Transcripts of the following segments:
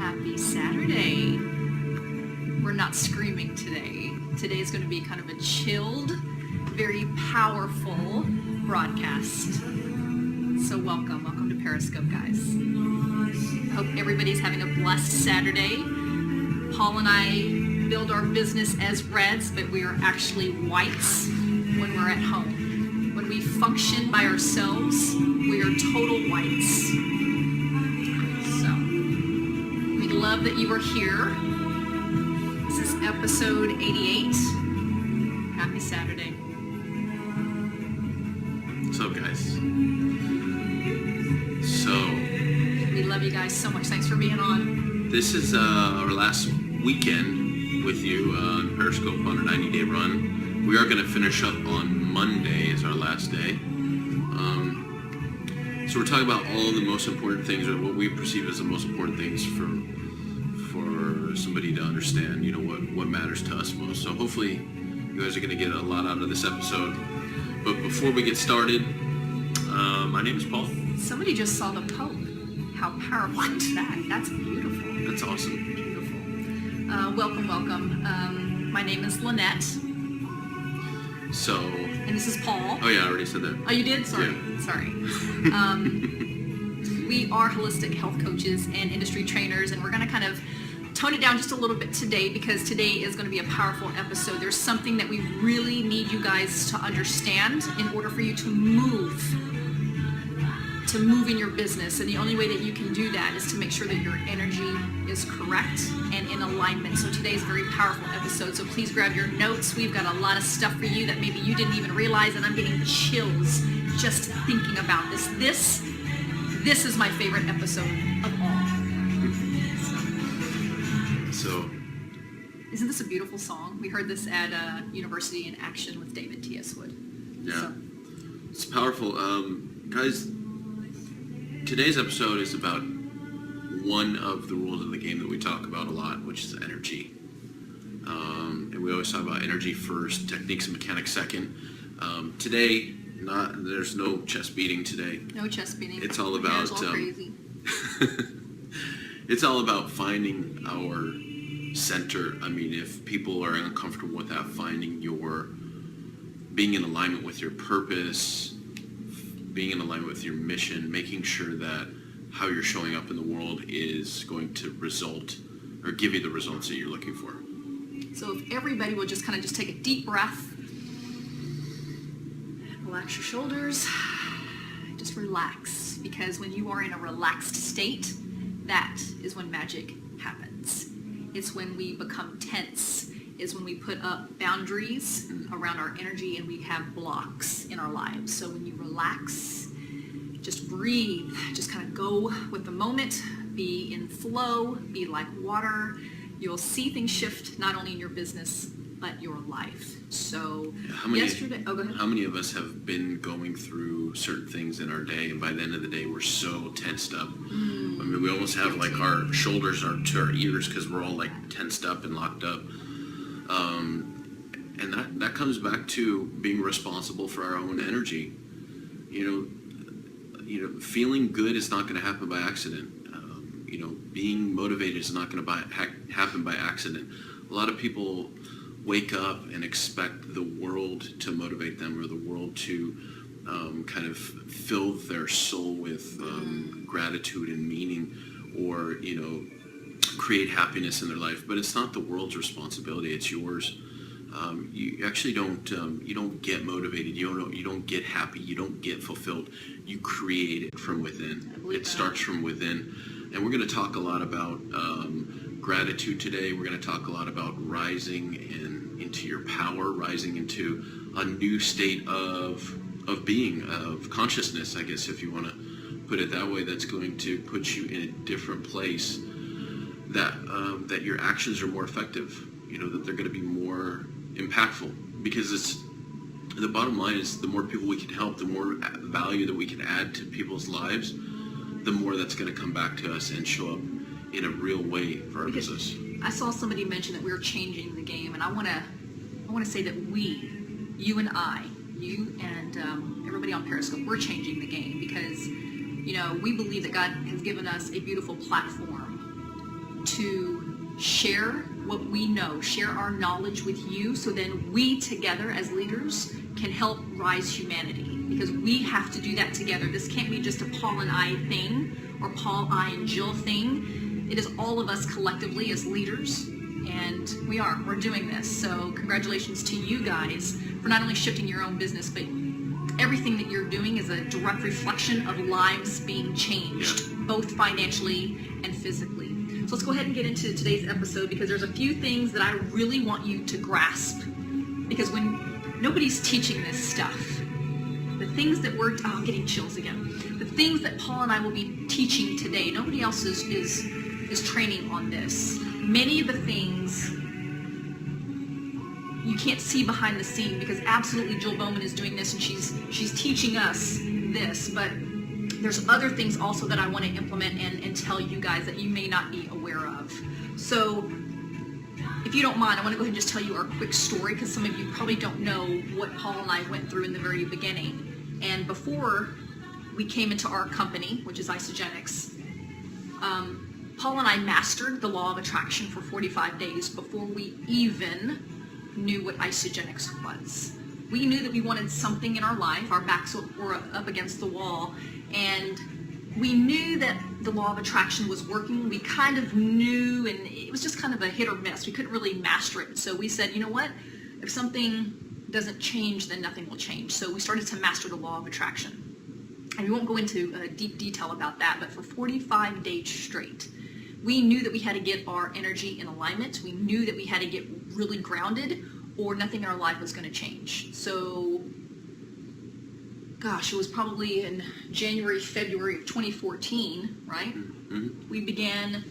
Happy Saturday. We're not screaming today. Today is going to be kind of a chilled, very powerful broadcast. So welcome to Periscope, guys. Hope everybody's having a blessed Saturday. Paul and I build our business as reds, but we are actually whites when we're at home. When we function by ourselves, we are total whites. So, we love that you are here. This is episode 88. Happy Saturday. What's up, guys? We love you guys so much. Thanks for being on. This is our last weekend with you on Periscope on our 90-day run. We are going to finish up on Monday as our last day. So we're talking about all the most important things, or what we perceive as the most important things for somebody to understand, you know, what matters to us most. So hopefully you guys are going to get a lot out of this episode. But before we get started, my name is Paul. Somebody just saw the Pope. How powerful is that? That's beautiful. That's awesome. Beautiful. Welcome. My name is Lynette. So. And this is Paul. Oh yeah, I already said that. Oh, you did? Sorry. Yeah. Sorry. We are holistic health coaches and industry trainers, and we're going to kind of tone it down just a little bit today because today is going to be a powerful episode. There's something that we really need you guys to understand in order for you to move in your business, and the only way that you can do that is to make sure that your energy is correct and in alignment. So today is a very powerful episode, so please grab your notes. We've got a lot of stuff for you that maybe you didn't even realize, and I'm getting chills just thinking about this. This is my favorite episode of all. So isn't this a beautiful song? We heard this at University in Action with David T.S. Wood. yeah, So, it's powerful. Guys, today's episode is about one of the rules of the game that we talk about a lot, which is energy. And we always talk about energy first, techniques and mechanics second. Today, there's no chest beating today. no chest beating. It's all My about hair's all crazy. it's all about finding our center. I mean, if people are uncomfortable with that, being in alignment with your purpose, being in alignment with your mission, making sure that how you're showing up in the world is going to result or give you the results that you're looking for. So if everybody will just kind of just take a deep breath, relax your shoulders, just relax, because when you are in a relaxed state, that is when magic happens. It's when we become tense, is when we put up boundaries around our energy and we have blocks in our lives. So when you relax, just breathe, just kind of go with the moment, be in flow, be like water. You'll see things shift not only in your business, but your life. So go ahead. How many of us have been going through certain things in our day, and by the end of the day, we're so tensed up. I mean, we almost have like our shoulders are to our ears because we're all like tensed up and locked up. And that comes back to being responsible for our own energy. You know, feeling good is not going to happen by accident. Being motivated is not going to happen by accident. A lot of people wake up and expect the world to motivate them, or the world to kind of fill their soul with gratitude and meaning, or create happiness in their life. But it's not the world's responsibility; it's yours. You actually don't get motivated. You don't get happy. You don't get fulfilled. You create it from within. It starts from within. And we're going to talk a lot about gratitude today. We're going to talk a lot about rising into your power, rising into a new state of being, of consciousness, I guess, if you want to put it that way. That's going to put you in a different place. That your actions are more effective. That they're going to be more impactful, because the bottom line is the more people we can help, the more value that we can add to people's lives, the more that's going to come back to us and show up in a real way for our business. I saw somebody mention that we're changing the game, and I want to say that you and everybody on Periscope, we're changing the game, because we believe that God has given us a beautiful platform to share what we know, share our knowledge with you, so then we together as leaders can help rise humanity, because we have to do that together. This can't be just a Paul and I thing, or Paul, I, and Jill thing. It is all of us collectively as leaders, and we're doing this. So congratulations to you guys for not only shifting your own business, but everything that you're doing is a direct reflection of lives being changed, both financially and physically. So let's go ahead and get into today's episode, because there's a few things that I really want you to grasp. Because when nobody's teaching this stuff, the things that I'm getting chills again. The things that Paul and I will be teaching today, nobody else is training on this. Many of the things you can't see behind the scene, because absolutely Jill Bowman is doing this and she's teaching us this, but there's other things also that I want to implement and tell you guys that you may not be aware of. So if you don't mind, I want to go ahead and just tell you our quick story, because some of you probably don't know what Paul and I went through in the very beginning. And before we came into our company, which is Isagenix, Paul and I mastered the law of attraction for 45 days before we even knew what Isagenix was. We knew that we wanted something in our life. Our backs were up against the wall, and we knew that the law of attraction was working. We kind of knew, and it was just kind of a hit or miss. We couldn't really master it. So we said, you know what? If something doesn't change, then nothing will change. So we started to master the law of attraction. And we won't go into deep detail about that, but for 45 days straight, we knew that we had to get our energy in alignment. We knew that we had to get really grounded, or nothing in our life was going to change. So, gosh, it was probably in January, February of 2014, right? Mm-hmm. We began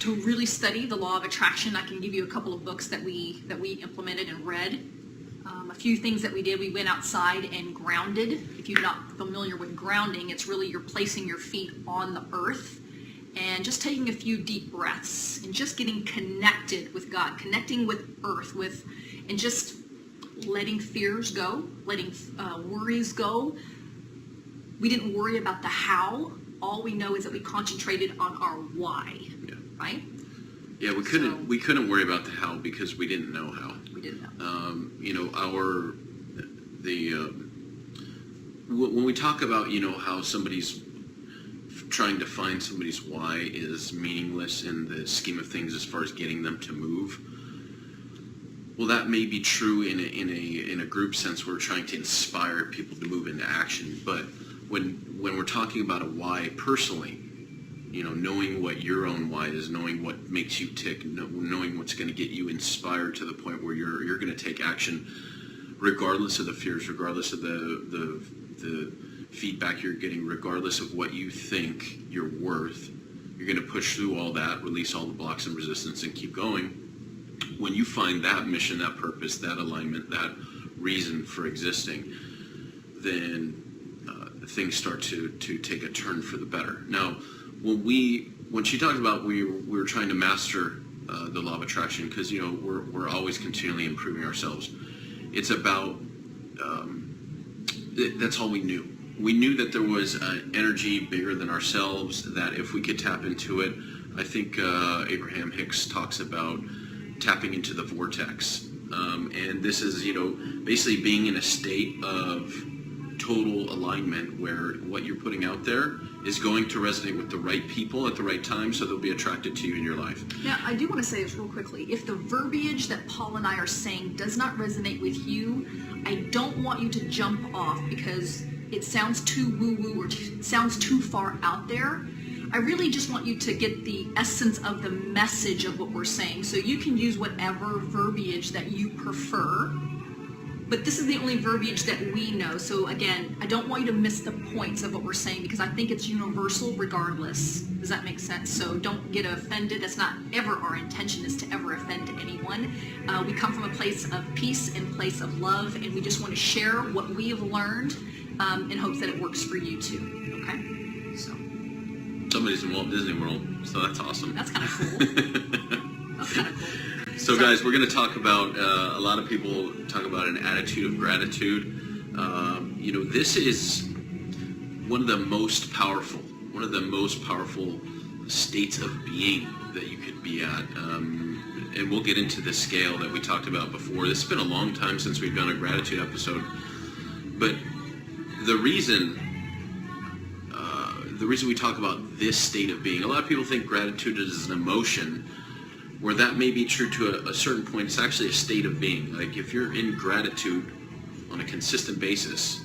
to really study the law of attraction. I can give you a couple of books that we implemented and read. A few things that we did, we went outside and grounded. If you're not familiar with grounding, it's really you're placing your feet on the earth and just taking a few deep breaths and just getting connected with God, connecting with earth, and just letting fears go, letting worries go. We didn't worry about the how. All we know is that we concentrated on our why, right? Yeah, we couldn't worry about the how because we didn't know how. We didn't know. When we talk about how somebody's trying to find somebody's why is meaningless in the scheme of things as far as getting them to move. Well, that may be true in a group sense. We're trying to inspire people to move into action. But when we're talking about a why personally, knowing what your own why is, knowing what makes you tick, knowing what's going to get you inspired to the point where you're going to take action, regardless of the fears, regardless of the feedback you're getting, regardless of what you think you're worth, you're going to push through all that, release all the blocks and resistance, and keep going. When you find that mission, that purpose, that alignment, that reason for existing, then things start to take a turn for the better. Now, when she talked about we were trying to master the law of attraction, because we're always continually improving ourselves. It's about that's all we knew. We knew that there was an energy bigger than ourselves, that if we could tap into it, I think Abraham Hicks talks about tapping into the vortex. And this is, basically being in a state of total alignment where what you're putting out there is going to resonate with the right people at the right time, so they'll be attracted to you in your life. Now, I do want to say this real quickly. If the verbiage that Paul and I are saying does not resonate with you, I don't want you to jump off because it sounds too woo-woo or sounds too far out there. I really just want you to get the essence of the message of what we're saying. So you can use whatever verbiage that you prefer, but this is the only verbiage that we know. So again, I don't want you to miss the points of what we're saying because I think it's universal regardless. Does that make sense? So don't get offended. That's not ever our intention, is to ever offend anyone. We come from a place of peace and place of love, and we just want to share what we have learned in hopes that it works for you too. Okay? So. Somebody's in Walt Disney World, so that's awesome. That's kind of cool. That's kind of cool. So guys, we're going to talk about, a lot of people talk about an attitude of gratitude. This is one of the most powerful states of being that you could be at. And we'll get into this scale that we talked about before. This has been a long time since we've done a gratitude episode. But the reason we talk about this state of being, a lot of people think gratitude is an emotion, where that may be true to a certain point. It's actually a state of being. Like if you're in gratitude on a consistent basis,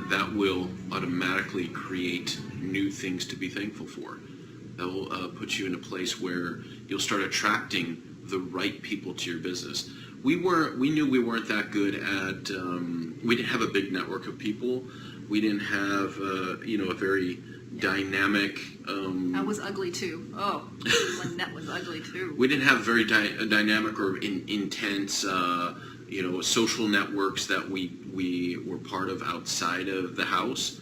that will automatically create new things to be thankful for. That will put you in a place where you'll start attracting the right people to your business. We knew we weren't that good at, we didn't have a big network of people. We didn't have, a very dynamic. That was ugly too. Oh, Lynette was ugly too. We didn't have very dynamic or intense, social networks that we were part of outside of the house.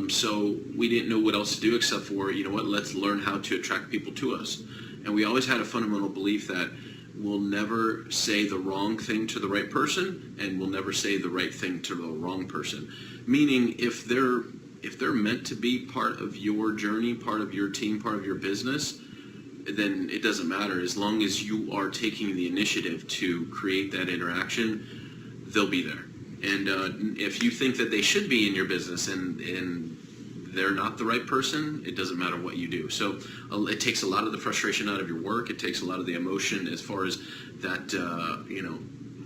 So we didn't know what else to do except for, let's learn how to attract people to us. And we always had a fundamental belief that we'll never say the wrong thing to the right person, and we'll never say the right thing to the wrong person. Meaning, if they're meant to be part of your journey, part of your team, part of your business, then it doesn't matter. As long as you are taking the initiative to create that interaction, they'll be there. And if you think that they should be in your business and they're not the right person, it doesn't matter what you do. So it takes a lot of the frustration out of your work. It takes a lot of the emotion as far as that,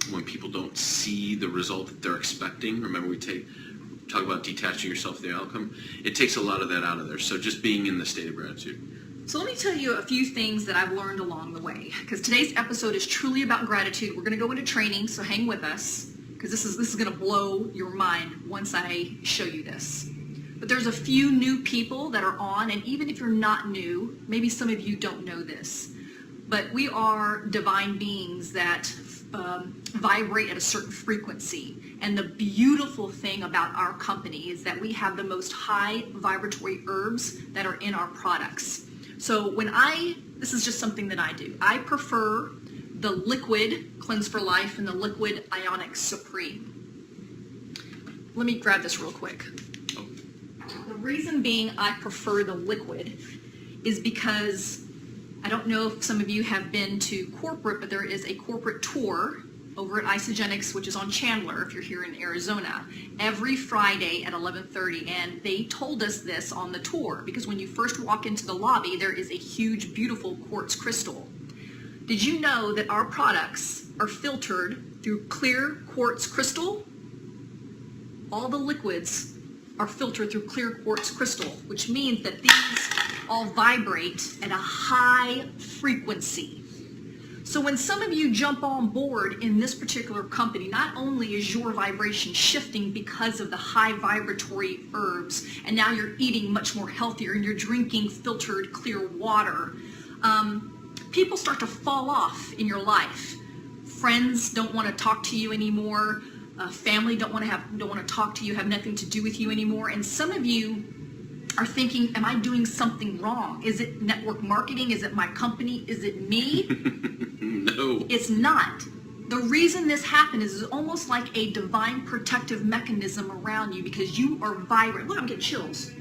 when people don't see the result that they're expecting. Remember, we talk about detaching yourself from the outcome. It takes a lot of that out of there. So just being in the state of gratitude. So let me tell you a few things that I've learned along the way, because today's episode is truly about gratitude. We're going to go into training, so hang with us, because this is going to blow your mind once I show you this. But there's a few new people that are on, and even if you're not new, maybe some of you don't know this, but we are divine beings that vibrate at a certain frequency. And the beautiful thing about our company is that we have the most high vibratory herbs that are in our products. So this is just something that I do. I prefer the liquid Cleanse for Life and the liquid Ionic Supreme. Let me grab this real quick. The reason being I prefer the liquid is because I don't know if some of you have been to corporate, but there is a corporate tour over at Isogenics, which is on Chandler, if you're here in Arizona, every Friday at 11:30. And they told us this on the tour, because when you first walk into the lobby, there is a huge, beautiful quartz crystal. Did you know that our products are filtered through clear quartz crystal? All the liquids are filtered through clear quartz crystal, which means that these all vibrate at a high frequency. So when some of you jump on board in this particular company, not only is your vibration shifting because of the high vibratory herbs, and now you're eating much more healthier and you're drinking filtered clear water, people start to fall off in your life. Friends don't want to talk to you anymore. Family don't want to talk to you, have nothing to do with you anymore. And some of you are thinking, am I doing something wrong? Is it network marketing? Is it my company? Is it me? No. It's not. The reason this happened is it's almost like a divine protective mechanism around you, because you are vibrant. Look, I'm getting chills.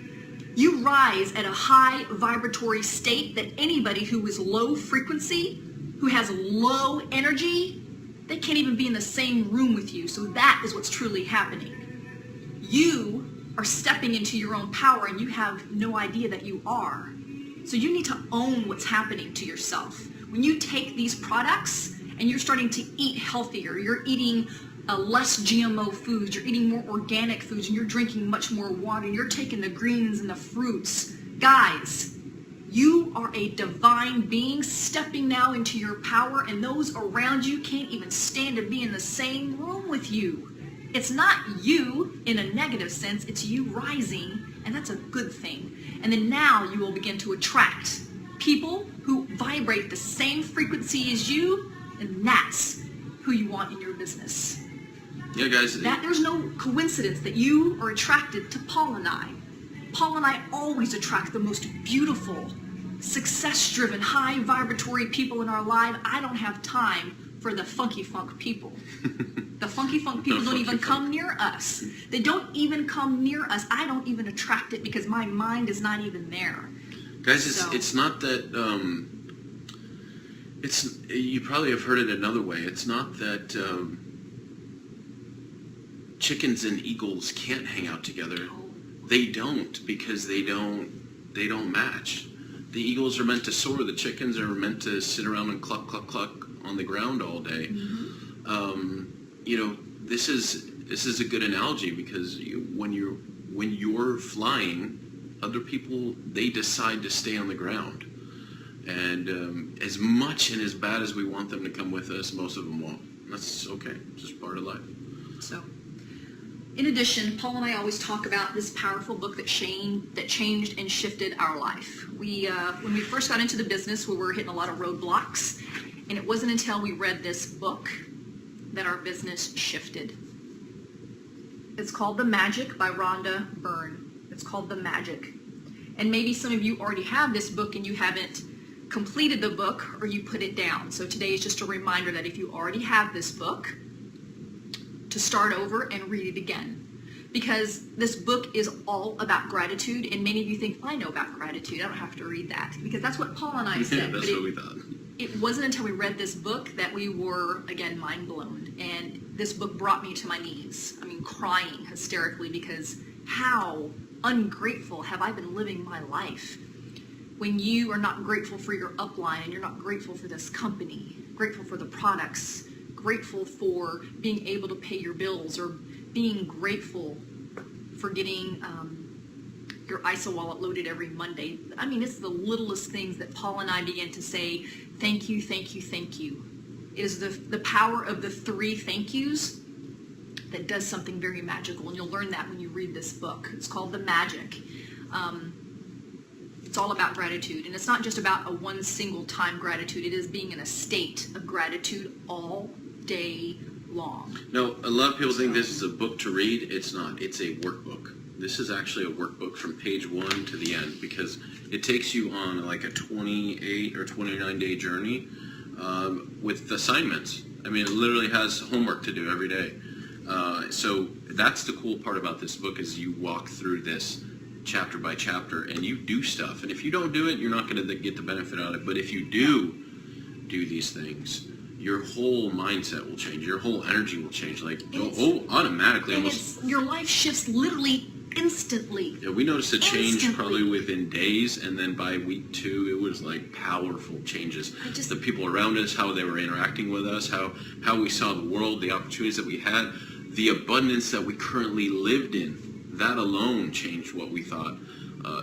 You rise at a high vibratory state that anybody who is low frequency, who has low energy, they can't even be in the same room with you. So that is what's truly happening. You are stepping into your own power, and you have no idea that you are. So you need to own what's happening to yourself. When you take these products and you're starting to eat healthier, you're eating less GMO foods, you're eating more organic foods, and you're drinking much more water, and you're taking the greens and the fruits. Guys, you are a divine being stepping now into your power, and those around you can't even stand to be in the same room with you. It's not you in a negative sense, it's you rising, and that's a good thing. And then now you will begin to attract people who vibrate the same frequency as you, and that's who you want in your business. Yeah, guys. There's no coincidence that you are attracted to Paul and I. Paul and I always attract the most beautiful, success-driven, high vibratory people in our life. I don't have time for the funky funk people. The funky funk people don't even come near us. They don't even come near us. I don't even attract it because my mind is not even there. Guys, So- it's not that, you probably have heard it another way. It's not that chickens and eagles can't hang out together. Oh, They don't, because they don't match. The eagles are meant to soar. The chickens are meant to sit around and cluck, cluck, cluck on the ground all day. This is a good analogy, because when you're flying, other people, they decide to stay on the ground. And as much and as bad as we want them to come with us, most of them won't. That's okay. It's just part of life. So, in addition, Paul and I always talk about this powerful book that changed and shifted our life. When we first got into the business, we were hitting a lot of roadblocks, and it wasn't until we read this book that our business shifted. It's called The Magic by Rhonda Byrne. It's called The Magic. And maybe some of you already have this book and you haven't completed the book, or you put it down. So today is just a reminder that if you already have this book, to start over and read it again. Because this book is all about gratitude, and many of you think, I know about gratitude, I don't have to read that. Because that's what Paul and I said. Yeah, that's but what we thought. It wasn't until we read this book that we were, again, mind blown. And this book brought me to my knees. I mean, crying hysterically, because how ungrateful have I been living my life? When you are not grateful for your upline, and you're not grateful for this company, grateful for the products, grateful for being able to pay your bills, or being grateful for getting your ISA wallet loaded every Monday. I mean, it's the littlest things that Paul and I began to say, thank you, thank you, thank you. It is the power of the 3 thank yous that does something very magical, and you'll learn that when you read this book. It's called The Magic. It's all about gratitude, and it's not just about a one single time gratitude. It is being in a state of gratitude all day long. No, a lot of people think this is a book to read. It's not. It's a workbook. This is actually a workbook from page 1 to the end, because it takes you on like a 28 or 29 day journey with assignments. I mean, it literally has homework to do every day. So that's the cool part about this book, is you walk through this chapter by chapter and you do stuff. And if you don't do it, you're not going to get the benefit out of it. But if you do these things, your whole mindset will change. Your whole energy will change. Like, automatically. And Almost. your life shifts literally instantly. Yeah, we noticed a change Instantly. probably within days, and then by week 2, it was like powerful changes. The people around us, how they were interacting with us, how we saw the world, the opportunities that we had, the abundance that we currently lived in. That alone changed what we thought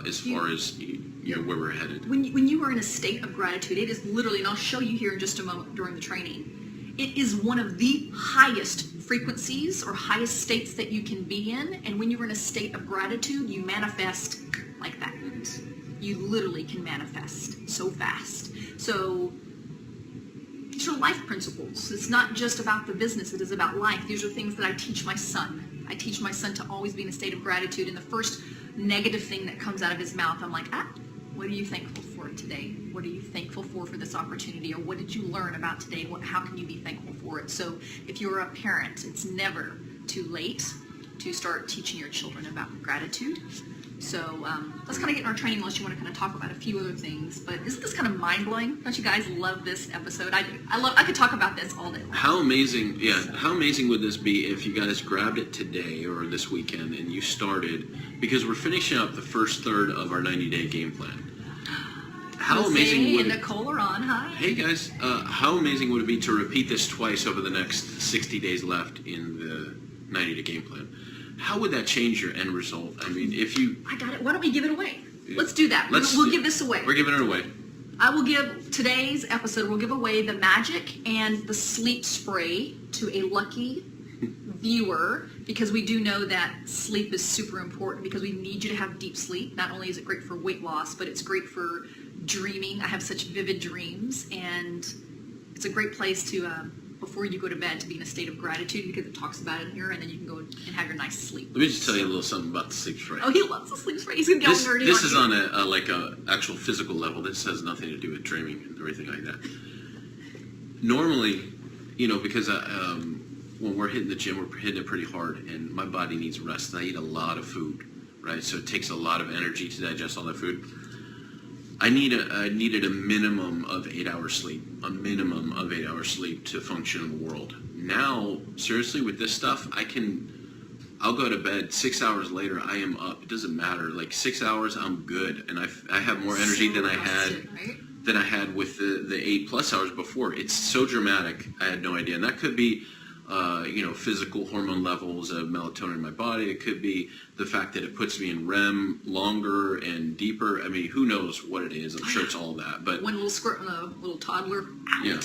as far as where we're headed. When you are in a state of gratitude, it is literally, and I'll show you here in just a moment during the training, it is one of the highest frequencies or highest states that you can be in. And when you're in a state of gratitude, you manifest like that. You literally can manifest so fast. So these are life principles. It's not just about the business. It is about life. These are things that I teach my son. I teach my son to always be in a state of gratitude. And the first negative thing that comes out of his mouth, I'm like, what are you thankful for today? What are you thankful for this opportunity? Or what did you learn about today? How can you be thankful for it? So if you're a parent, it's never too late to start teaching your children about gratitude. So let's kind of get in our training, unless you want to kind of talk about a few other things. But isn't this kind of mind-blowing? Don't you guys love this episode? I do. I could talk about this all day long. How amazing, how amazing would this be if you guys grabbed it today or this weekend and you started, because we're finishing up the first third of our 90-day game plan. How Jose amazing would and it, Nicole are on. Hi. hey guys, how amazing would it be to repeat this twice over the next 60 days left in the 90-day game plan? How would that change your end result? I mean, if you... I got it. Why don't we give it away? Let's do that. We'll give this away. We're giving it away. I will give today's episode, we'll give away the magic and the sleep spray to a lucky viewer, because we do know that sleep is super important, because we need you to have deep sleep. Not only is it great for weight loss, but it's great for dreaming. I have such vivid dreams, and it's a great place to, before you go to bed, to be in a state of gratitude, because it talks about it here, and then you can go and have your nice sleep. Let me just tell you a little something about the sleep spray. Oh, he loves the sleep spray. He's going to get all nerdy. This is you. on a actual physical level. This has nothing to do with dreaming and everything like that. Normally, because when we're hitting the gym, we're hitting it pretty hard, and my body needs rest. And I eat a lot of food, right? So it takes a lot of energy to digest all that food. I needed a minimum of 8 hours sleep, a minimum of 8 hours sleep to function in the world. Now, seriously, with this stuff, I'll go to bed 6 hours later. I am up. It doesn't matter. Like 6 hours, I'm good, and I have more energy than I had. Right? Than I had with the 8+ hours before. It's so dramatic. I had no idea, and that could be, physical hormone levels of melatonin in my body. It could be the fact that it puts me in REM longer and deeper. I mean, who knows what it is? I'm sure it's all that. But one little squirt on a little toddler. yeah,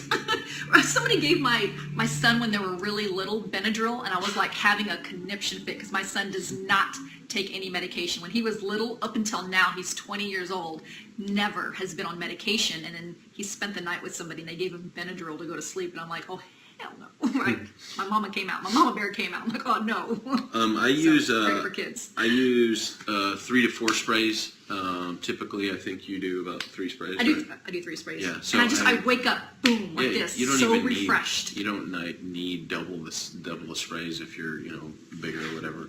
Somebody gave my son, when they were really little, Benadryl, and I was like having a conniption fit because my son does not take any medication. When he was little, up until now, he's 20 years old, never has been on medication. And then he spent the night with somebody and they gave him Benadryl to go to sleep. And I'm like, oh, hell no. Right? My mama bear came out. I'm like, oh no. Great for kids. I use 3 to 4 sprays. Typically, I think you do about 3 sprays. I do 3 sprays. Yeah. So and I wake up, boom, like this, you don't so even refreshed. You don't need double the sprays if you're bigger or whatever.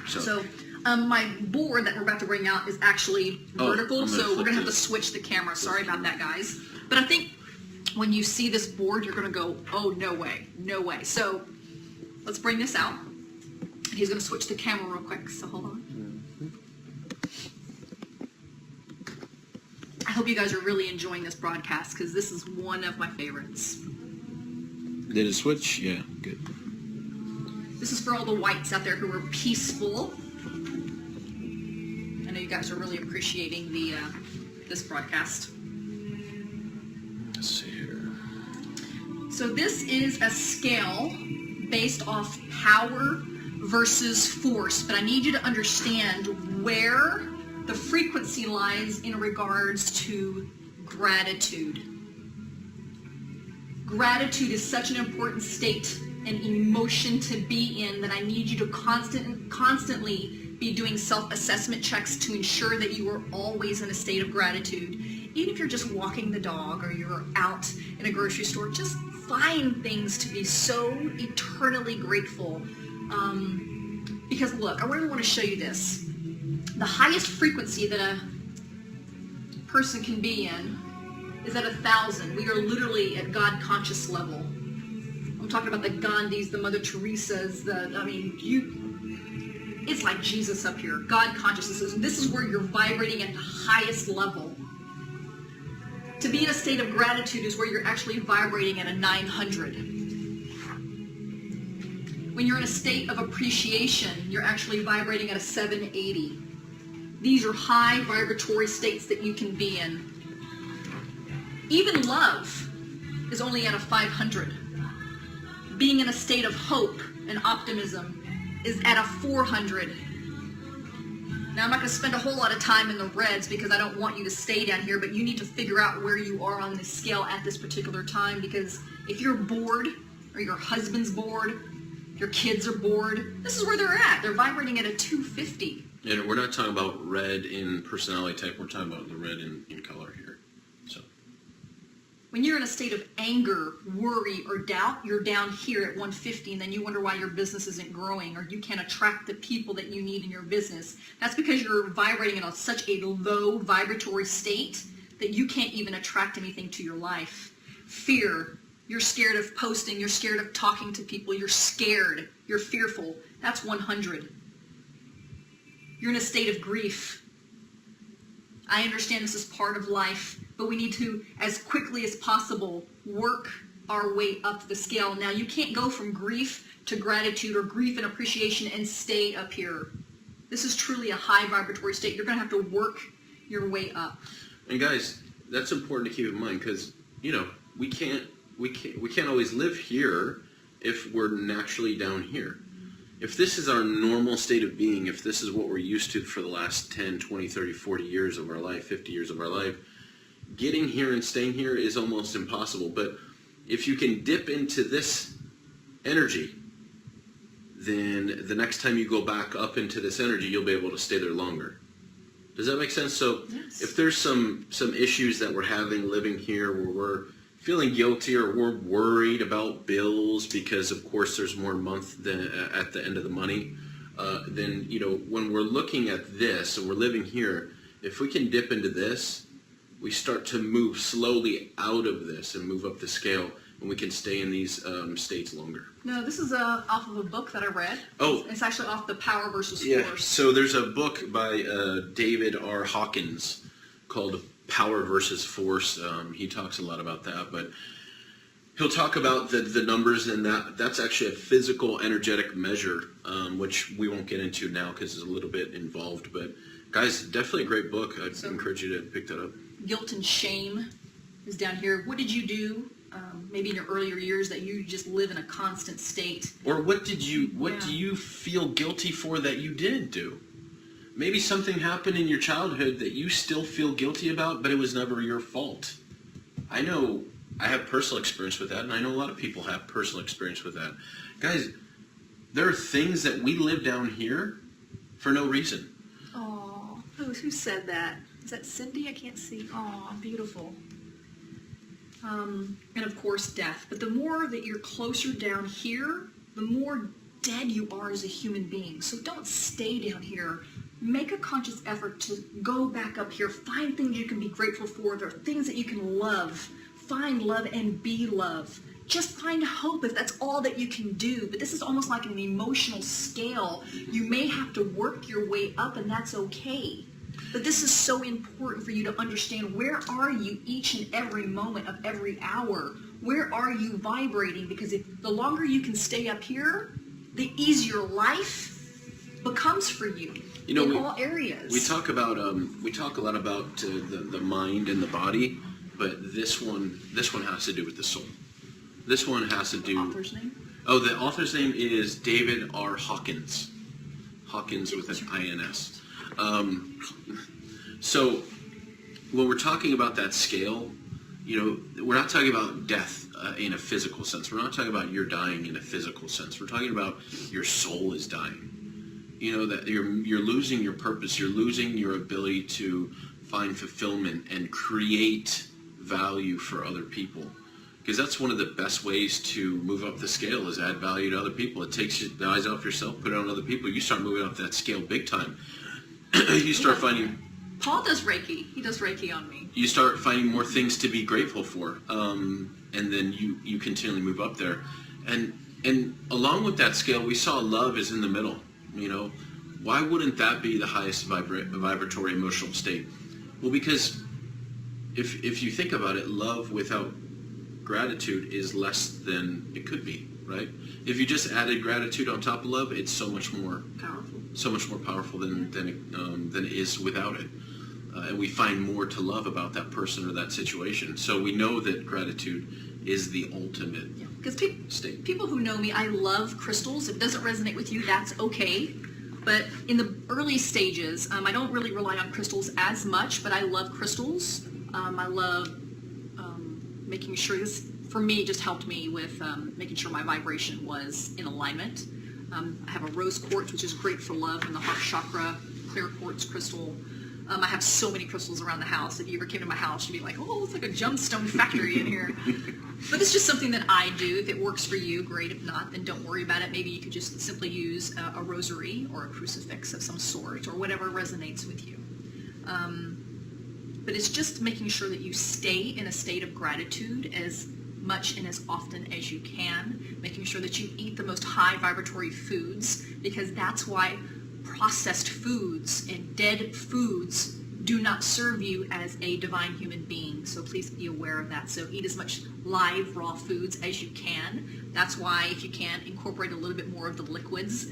So my board that we're about to bring out is actually vertical, so we're gonna have to switch the camera. Sorry about that, guys. But I think when you see this board, you're gonna go, oh, no way, no way. So let's bring this out. He's gonna switch the camera real quick, so hold on. I hope you guys are really enjoying this broadcast because this is one of my favorites. Did it switch? Yeah, good. This is for all the whites out there who are peaceful. I know you guys are really appreciating this broadcast. Let's see here. So this is a scale based off power versus force, but I need you to understand where the frequency lies in regards to gratitude. Gratitude is such an important state and emotion to be in that I need you to constantly be doing self-assessment checks to ensure that you are always in a state of gratitude. Even if you're just walking the dog or you're out in a grocery store, just find things to be so eternally grateful. Because look, I really want to show you this. The highest frequency that a person can be in is at 1,000. We are literally at God conscious level. I'm talking about the Gandhis, the Mother Teresas, it's like Jesus up here. God consciousness. This is where you're vibrating at the highest level. To be in a state of gratitude is where you're actually vibrating at a 900. When you're in a state of appreciation, you're actually vibrating at a 780. These are high vibratory states that you can be in. Even love is only at a 500. Being in a state of hope and optimism is at a 400. Now, I'm not going to spend a whole lot of time in the reds because I don't want you to stay down here, but you need to figure out where you are on this scale at this particular time, because if you're bored, or your husband's bored, your kids are bored, this is where they're at. They're vibrating at a 250. And we're not talking about red in personality type, we're talking about the red in color here. So when you're in a state of anger, worry, or doubt, you're down here at 150, and then you wonder why your business isn't growing or you can't attract the people that you need in your business. That's because you're vibrating in such a low vibratory state that you can't even attract anything to your life. Fear. You're scared of posting. You're scared of talking to people. You're scared. You're fearful. That's 100. You're in a state of grief. I understand this is part of life, but we need to, as quickly as possible, work our way up the scale. Now, you can't go from grief to gratitude or grief and appreciation and stay up here. This is truly a high vibratory state. You're going to have to work your way up. And guys, that's important to keep in mind because, we can't always live here if we're naturally down here. If this is our normal state of being, if this is what we're used to for the last 10, 20, 30, 40 years of our life, 50 years of our life, getting here and staying here is almost impossible. But if you can dip into this energy, then the next time you go back up into this energy, you'll be able to stay there longer. Does that make sense? So yes. If there's some issues that we're having living here where we're feeling guilty or we're worried about bills because of course there's more month than at the end of the money, then when we're looking at this and we're living here, if we can dip into this, we start to move slowly out of this and move up the scale, and we can stay in these states longer. No, this is off of a book that I read. Oh. It's actually off the Power versus Yeah, Force. so there's a book by David R. Hawkins called Power versus Force. He talks a lot about that, but he'll talk about the numbers, and that's actually a physical energetic measure, which we won't get into now because it's a little bit involved. But guys, definitely a great book. I'd encourage you to pick that up. Guilt and shame is down here. What did you do, maybe in your earlier years, that you just live in a constant state? Or what do you feel guilty for that you didn't do? Maybe something happened in your childhood that you still feel guilty about, but it was never your fault. I know I have personal experience with that, and I know a lot of people have personal experience with that. Guys, there are things that we live down here for no reason. Oh, who said that? Is that Cindy? I can't see. Oh, beautiful. And of course, death. But the more that you're closer down here, the more dead you are as a human being. So don't stay down here. Make a conscious effort to go back up here. Find things you can be grateful for. There are things that you can love. Find love and be love. Just find hope if that's all that you can do. But this is almost like an emotional scale. You may have to work your way up, and that's okay. But this is so important for you to understand, where are you each and every moment of every hour? Where are you vibrating? Because if the longer you can stay up here, the easier life becomes for you, in all areas. We talk a lot about the mind and the body, but this one has to do with the soul. This one has to do. The author's name? Oh, the author's name is David R. Hawkins. Hawkins with an INS. So when we're talking about that scale, we're not talking about death in a physical sense. We're not talking about you're dying in a physical sense. We're talking about your soul is dying. That you're losing your purpose. You're losing your ability to find fulfillment and create value for other people. Because that's one of the best ways to move up the scale, is add value to other people. It takes the eyes off yourself, put it on other people. You start moving up that scale big time. You start finding... Paul does Reiki. He does Reiki on me. You start finding more things to be grateful for. And then you continually move up there. And along with that scale, we saw love is in the middle. Why wouldn't that be the highest vibratory emotional state? Well, because if you think about it, love without gratitude is less than it could be, right? If you just added gratitude on top of love, it's so much more powerful than it is without it. And we find more to love about that person or that situation. So we know that gratitude is the ultimate Because state. people who know me, I love crystals. If it doesn't resonate with you, that's okay. But in the early stages, I don't really rely on crystals as much, but I love crystals. I love making sure this, for me, just helped me with making sure my vibration was in alignment. I have a rose quartz, which is great for love, and the heart chakra, clear quartz crystal. I have so many crystals around the house. If you ever came to my house, you'd be like, oh, it's like a gemstone factory in here. But it's just something that I do. If it works for you, great. If not, then don't worry about it. Maybe you could just simply use a rosary or a crucifix of some sort, or whatever resonates with you. But it's just making sure that you stay in a state of gratitude as much and as often as you can, making sure that you eat the most high vibratory foods, because that's why processed foods and dead foods do not serve you as a divine human being. So please be aware of that. So eat as much live, raw foods as you can. That's why, if you can, incorporate a little bit more of the liquids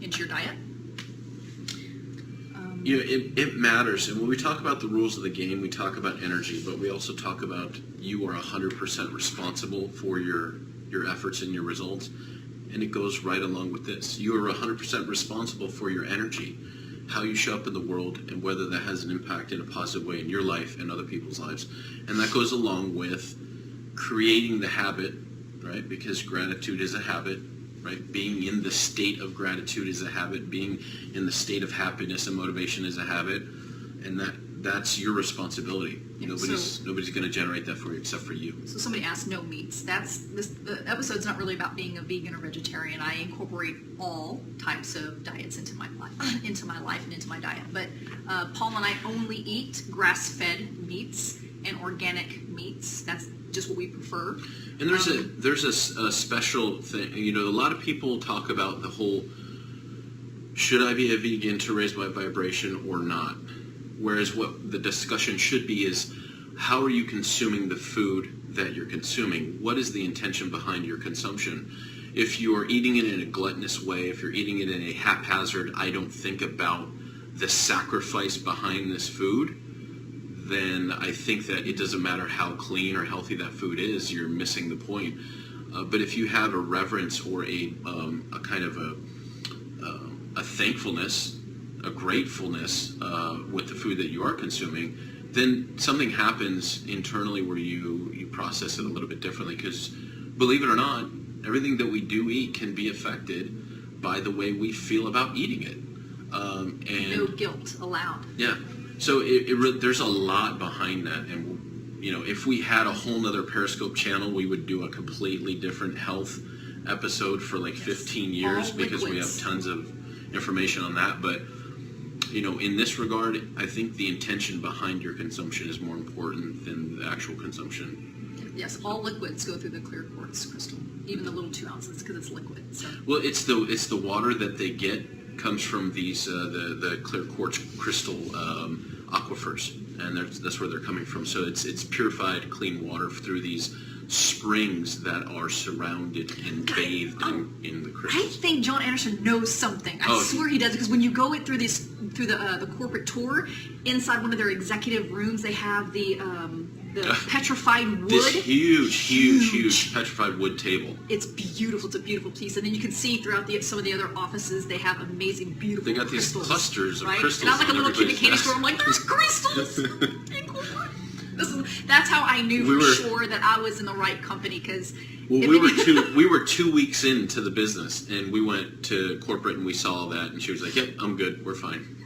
into your diet. It matters. And when we talk about the rules of the game, we talk about energy, but we also talk about you are 100% responsible for your efforts and your results. And it goes right along with this. You are 100% responsible for your energy, how you show up in the world, and whether that has an impact in a positive way in your life and other people's lives. And that goes along with creating the habit, right? Because gratitude is a habit, right? Being in the state of gratitude is a habit. Being in the state of happiness and motivation is a habit. And that's your responsibility. Yeah, Nobody's going to generate that for you except for you. So somebody asked no meats. The episode's not really about being a vegan or vegetarian. I incorporate all types of diets into my life and into my diet. But Paul and I only eat grass-fed meats and organic meats. That's just what we prefer. And there's a special thing. A lot of people talk about the whole, should I be a vegan to raise my vibration or not? Whereas what the discussion should be is, how are you consuming the food that you're consuming? What is the intention behind your consumption? If you're eating it in a gluttonous way, if you're eating it in a haphazard, I don't think about the sacrifice behind this food, then I think that it doesn't matter how clean or healthy that food is, you're missing the point. But if you have a reverence or a kind of a thankfulness, a gratefulness with the food that you are consuming, then something happens internally where you process it a little bit differently. Because believe it or not, everything that we do eat can be affected by the way we feel about eating it. And no guilt allowed. Yeah. So there's a lot behind that. And, if we had a whole nother Periscope channel, we would do a completely different health episode for like 15 years because we have tons of information on that. But in this regard, I think the intention behind your consumption is more important than the actual consumption. Yes, all liquids go through the clear quartz crystal, even the little 2 ounces, because it's liquid. So. Well, it's the water that they get comes from these the clear quartz crystal aquifers, and that's where they're coming from. So it's purified, clean water through these springs that are surrounded and bathed in the crystals. I think John Anderson knows something. I swear he does, because when you go through the corporate tour, inside one of their executive rooms, they have the petrified wood. This huge petrified wood table. It's beautiful. It's a beautiful piece, and then you can see throughout some of the other offices they have amazing, beautiful. They got crystals, these clusters of right? crystals. And I'm like a little kid in a candy desk. store. I'm like, there's crystals. That's how I knew for sure that I was in the right company, because we were 2 weeks into the business, and we went to corporate and we saw that, and she was like, "Yep, I'm good, we're fine."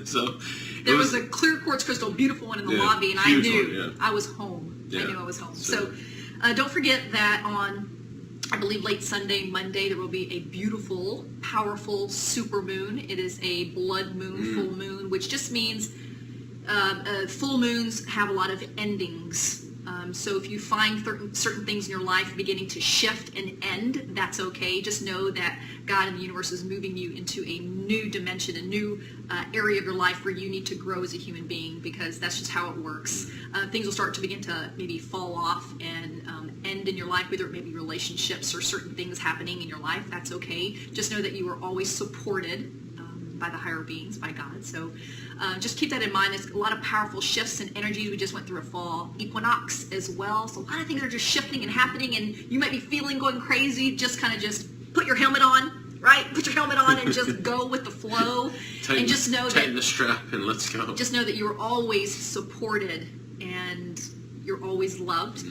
So there was a clear quartz crystal, beautiful one in the lobby, and I knew I was home. Yeah. I knew I was home. So don't forget that on, I believe, late Sunday, Monday, there will be a beautiful, powerful super moon. It is a blood moon, full moon, which just means full moons have a lot of endings. So if you find certain things in your life beginning to shift and end, that's okay. Just know that God and the universe is moving you into a new dimension, a new area of your life where you need to grow as a human being, because that's just how it works. Things will start to begin to maybe fall off and end in your life, whether it may be relationships or certain things happening in your life. That's okay. Just know that you are always supported by the higher beings, by God. So just keep that in mind. There's a lot of powerful shifts and energies. We just went through a fall equinox as well. So a lot of things are just shifting and happening, and you might be feeling going crazy. Just put your helmet on, right? Put your helmet on and just go with the flow. And just know tighten the strap and let's go. Just know that you're always supported and you're always loved.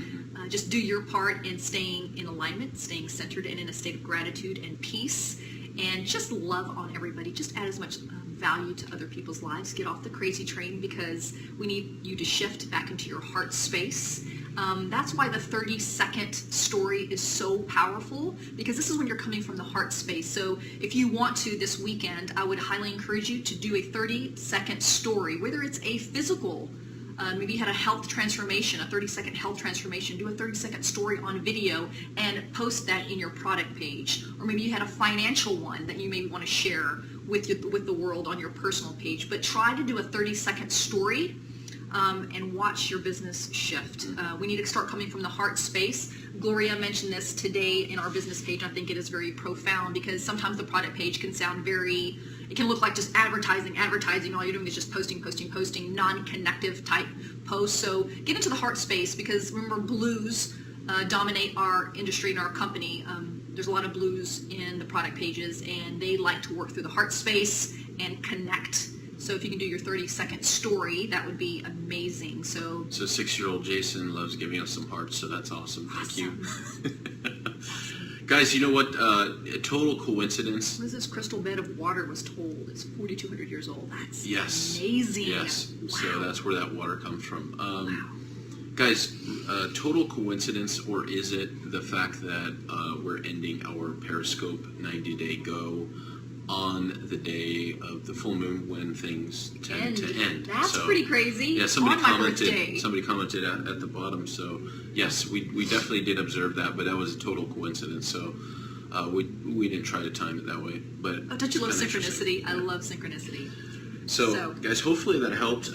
Just do your part in staying in alignment, staying centered and in a state of gratitude and peace. And just love on everybody. Just add as much value to other people's lives. Get off the crazy train, because we need you to shift back into your heart space. That's why the 30-second story is so powerful, because this is when you're coming from the heart space. So if you want to this weekend, I would highly encourage you to do a 30-second story, whether it's a physical, maybe you had a health transformation, a 30-second health transformation. Do a 30-second story on video and post that in your product page. Or maybe you had a financial one that you maybe want to share with the world on your personal page. But try to do a 30-second story and watch your business shift. We need to start coming from the heart space. Gloria mentioned this today in our business page. I think it is very profound, because sometimes the product page can sound it can look like just advertising. All you're doing is just posting, non-connective type posts. So get into the heart space, because remember, blues dominate our industry and our company. There's a lot of blues in the product pages, and they like to work through the heart space and connect. So if you can do your 30-second story, that would be amazing. So 6-year-old Jason loves giving us some hearts, so that's awesome. Thank you. Guys, you know what? A total coincidence. What is this crystal bed of water was told? It's 4,200 years old. That's Yes. amazing. Yes. Wow. So that's where that water comes from. Wow. Guys, total coincidence, or is it the fact that we're ending our Periscope 90-day go on the day of the full moon when things tend to end? That's So, pretty crazy. Yeah, somebody On my commented. birthday. Somebody commented at the bottom. So yes, we definitely did observe that, but that was a total coincidence. So we didn't try to time it that way. But Oh, don't you love it's been interesting. synchronicity? I love synchronicity. So, guys, hopefully that helped.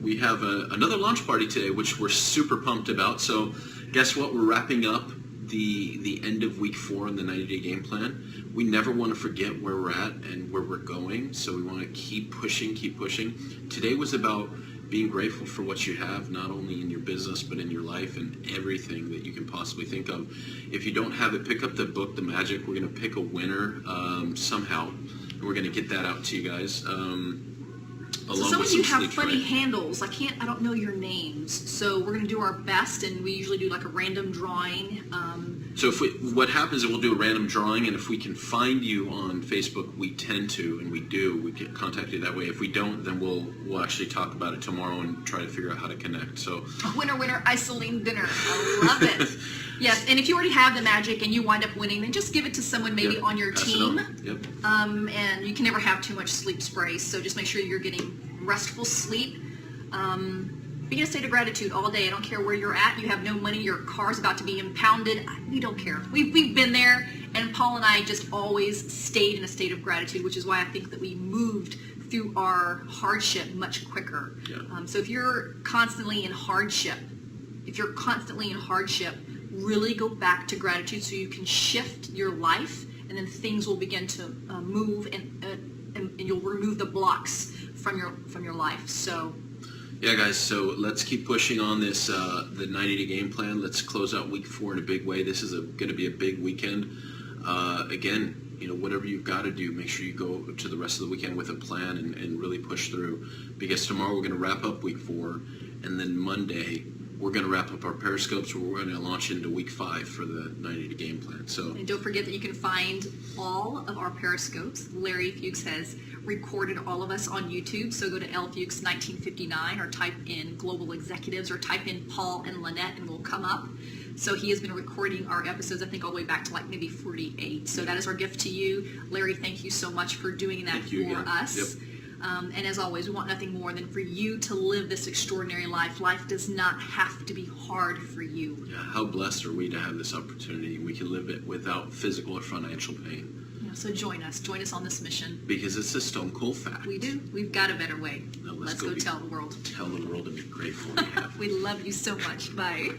We have another launch party today, which we're super pumped about. So, guess what? We're wrapping up the end of week 4 in the 90-day game plan. We never want to forget where we're at and where we're going, so we want to keep pushing, keep pushing. Today was about being grateful for what you have, not only in your business, but in your life and everything that you can possibly think of. If you don't have it, pick up the book, The Magic. We're going to pick a winner somehow, and we're going to get that out to you guys. So Along some with of you some have sleep funny train. handles. I don't know your names. So we're going to do our best, and we usually do like a random drawing. So what happens is we'll do a random drawing, and if we can find you on Facebook, we tend to, and we do. We get contact you that way. If we don't, then we'll actually talk about it tomorrow and try to figure out how to connect. So Winner, winner, Isoline dinner. I love it. Yes, and if you already have the magic and you wind up winning, then just give it to someone maybe yep, on your pass it team. on. Yep. And you can never have too much sleep spray, so just make sure you're getting restful sleep. Be in a state of gratitude all day. I don't care where you're at. You have no money. Your car's about to be impounded. We don't care. We've been there, and Paul and I just always stayed in a state of gratitude, which is why I think that we moved through our hardship much quicker. Yeah. So if you're constantly in hardship, really go back to gratitude so you can shift your life, and then things will begin to move, and you'll remove the blocks from your life. So Yeah, guys, so let's keep pushing on this, the 90-day game plan. Let's close out week 4 in a big way. This is going to be a big weekend. Again, whatever you've got to do, make sure you go to the rest of the weekend with a plan and really push through. Because tomorrow we're going to wrap up week 4, and then Monday we're going to wrap up our Periscopes, where we're going to launch into week 5 for the 90-day game plan. So, and don't forget that you can find all of our Periscopes. Larry Fuchs has recorded all of us on YouTube, so go to L Fuchs 1959 or type in Global Executives or type in Paul and Lynette and we'll come up. So he has been recording our episodes, I think, all the way back to like maybe 48. So that is our gift to you. Larry, thank you so much for doing that Thank you for again. us. Yep. And as always, we want nothing more than for you to live this extraordinary life. Life does not have to be hard for you. yeah, how blessed are we to have this opportunity? We can live it without physical or financial pain. So join us on this mission. Because it's a stone cold fact. We do. We've got a better way. Now Let's go be- tell the world. Tell the world to be grateful we have. We love you so much. Bye.